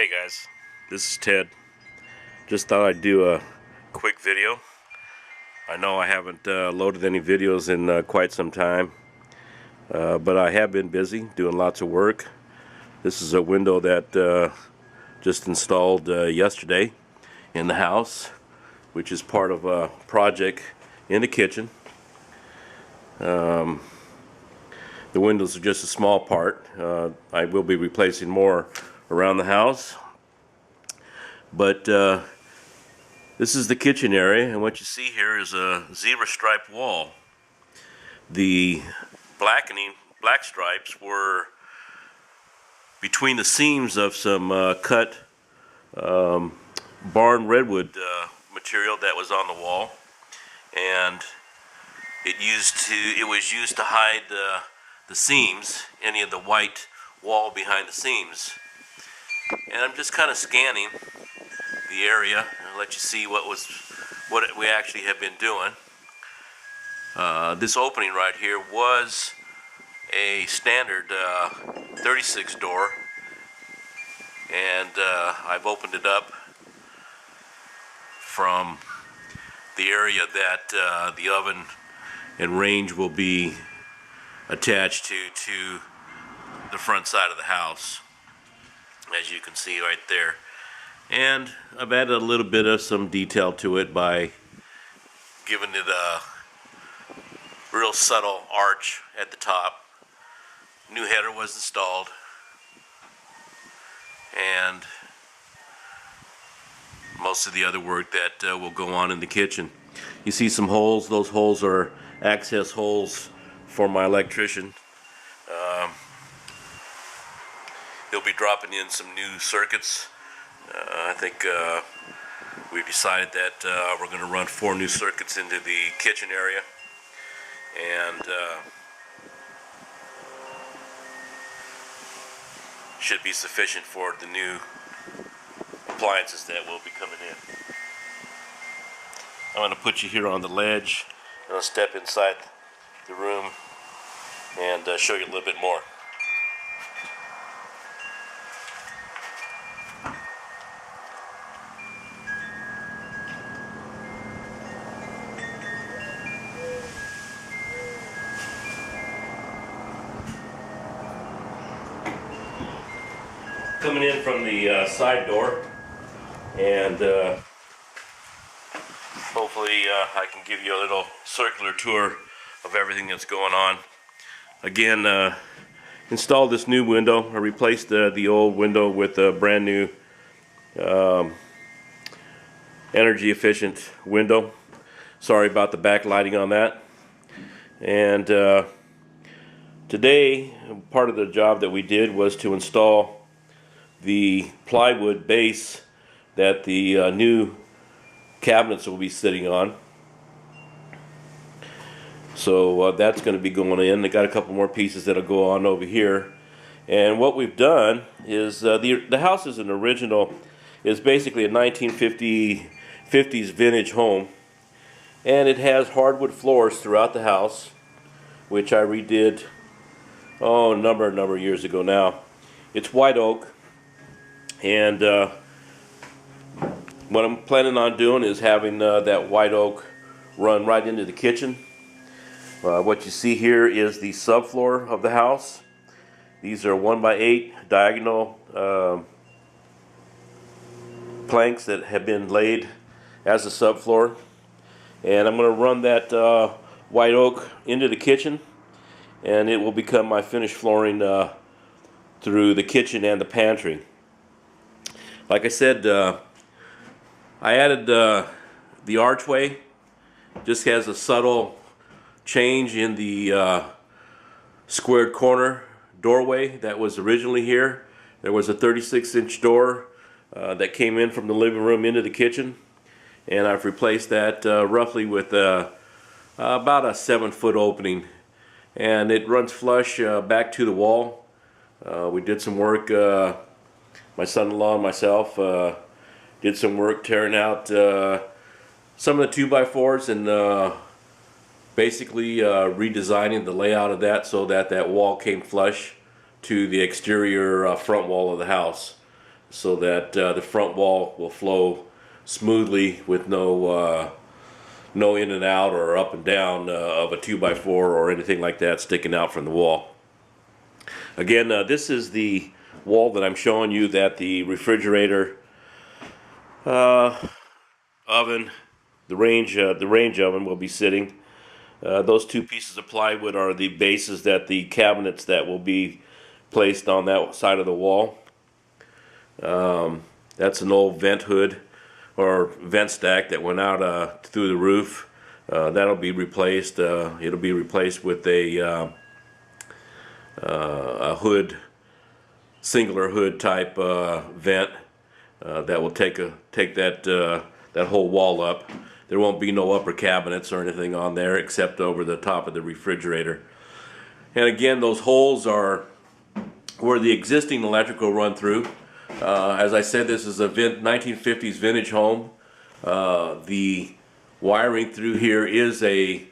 Hey guys, this is Ted. Just thought I'd do a quick video. I know I haven't loaded any videos in quite some time, but I have been busy doing lots of work. This is a window that just installed yesterday in the house, which is part of a project in the kitchen. The windows are just a small part. I will be replacing more around the house. But this is the kitchen area, and what you see here is a zebra stripe wall. The black stripes were between the seams of some cut barn redwood material that was on the wall, and it was used to hide the seams, any of the white wall behind the seams. And I'm just kind of scanning the area and let you see what we actually have been doing. This opening right here was a standard 36 door, and I've opened it up from the area that the oven and range will be attached to the front side of the house, as you can see right there. And I've added a little bit of some detail to it by giving it a real subtle arch at the top. New header was installed, and most of the other work that will go on in the kitchen. You see some holes. Those holes are access holes for my electrician. He'll be dropping in some new circuits. I think we've decided that we're going to run 4 new circuits into the kitchen area, and should be sufficient for the new appliances that will be coming in. I'm going to put you here on the ledge, and I'll step inside the room and show you a little bit more. Coming in from the side door, and hopefully I can give you a little circular tour of everything that's going on. Again, installed this new window. I replaced the old window with a brand new energy efficient window. Sorry about the backlighting on that. And today, part of the job that we did was to install the plywood base that the new cabinets will be sitting on. So that's going to be going in. They got a couple more pieces that'll go on over here. And what we've done is the house is is basically a 1950s vintage home, and it has hardwood floors throughout the house, which I redid a number of years ago now. It's white oak. And what I'm planning on doing is having that white oak run right into the kitchen. What you see here is the subfloor of the house. These are 1x8 diagonal planks that have been laid as a subfloor. And I'm going to run that white oak into the kitchen, and it will become my finished flooring through the kitchen and the pantry. Like I said, I added the archway. Just has a subtle change in the squared corner doorway that was originally here. There was a 36-inch door that came in from the living room into the kitchen, and I've replaced that roughly with about a 7-foot opening, and it runs flush back to the wall. We did some work. My son-in-law and myself did some work tearing out some of the 2x4s and basically redesigning the layout of that so that that wall came flush to the exterior front wall of the house. so that the front wall will flow smoothly with no in and out or up and down of a 2x4 or anything like that sticking out from the wall. Again, this is the wall that I'm showing you that the refrigerator, oven, the range oven will be sitting. Those two pieces of plywood are the bases that the cabinets that will be placed on that side of the wall. That's an old vent hood or vent stack that went out through the roof. That'll be replaced. It'll be replaced with a hood, singular hood type vent that will take that whole wall up. There won't be no upper cabinets or anything on there except over the top of the refrigerator. And again, those holes are where the existing electrical run through. As I said, this is a 1950s vintage home. The wiring through here is a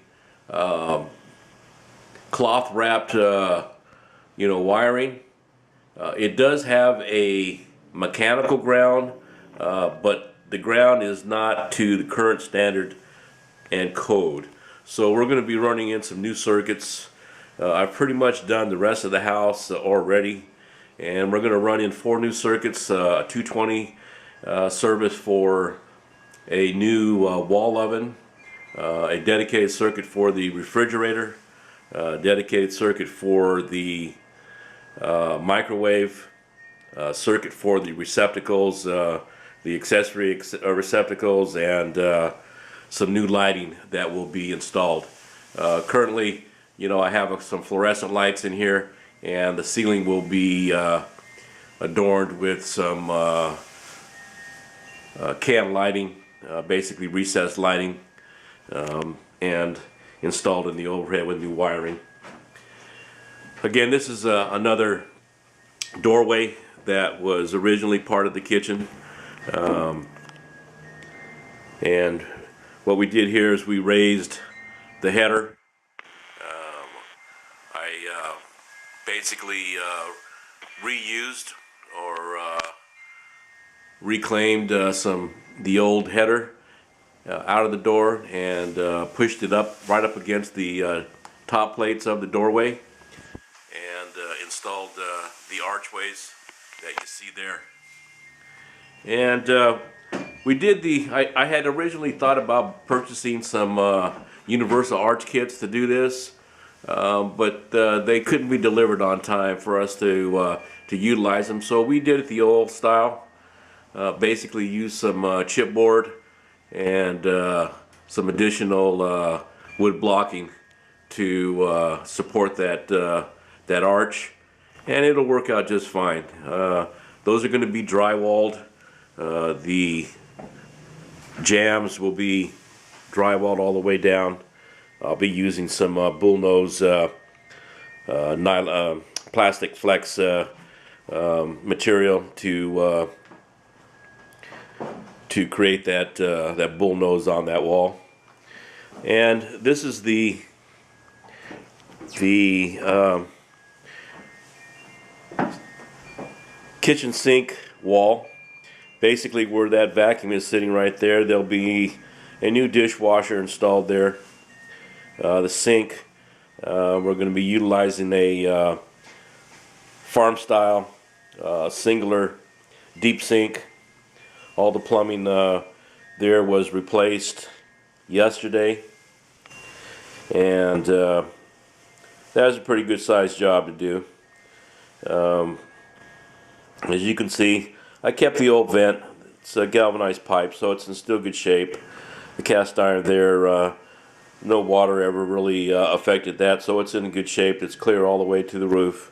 cloth wrapped wiring. It does have a mechanical ground, but the ground is not to the current standard and code. So we're going to be running in some new circuits. I've pretty much done the rest of the house already, and we're going to run in 4 new circuits, a 220 service for a new wall oven, a dedicated circuit for the refrigerator, a dedicated circuit for the microwave, circuit for the receptacles, the accessory receptacles, and some new lighting that will be installed. Currently, I have some fluorescent lights in here, and the ceiling will be adorned with some can lighting, basically recessed lighting, and installed in the overhead with new wiring. Again, this is another doorway that was originally part of the kitchen. And what we did here is we raised the header. I basically reused or reclaimed the old header out of the door and pushed it up right up against the top plates of the doorway, and installed the archways that you see there. And we did I had originally thought about purchasing some universal arch kits to do this, but they couldn't be delivered on time for us to utilize them. So we did it the old style. Basically used some chipboard and some additional wood blocking to support that arch, and it'll work out just fine. Those are going to be drywalled. The jambs will be drywalled all the way down. I'll be using some bullnose plastic flex material to create that bullnose on that wall. And this is the kitchen sink wall. Basically, where that vacuum is sitting right there, there'll be a new dishwasher installed there. The sink, we're going to be utilizing a farm style singular deep sink. All the plumbing there was replaced yesterday, and that was a pretty good sized job to do. As you can see, I kept the old vent. It's a galvanized pipe, so it's in still good shape. The cast iron there, no water ever really affected that, so it's in good shape. It's clear all the way to the roof.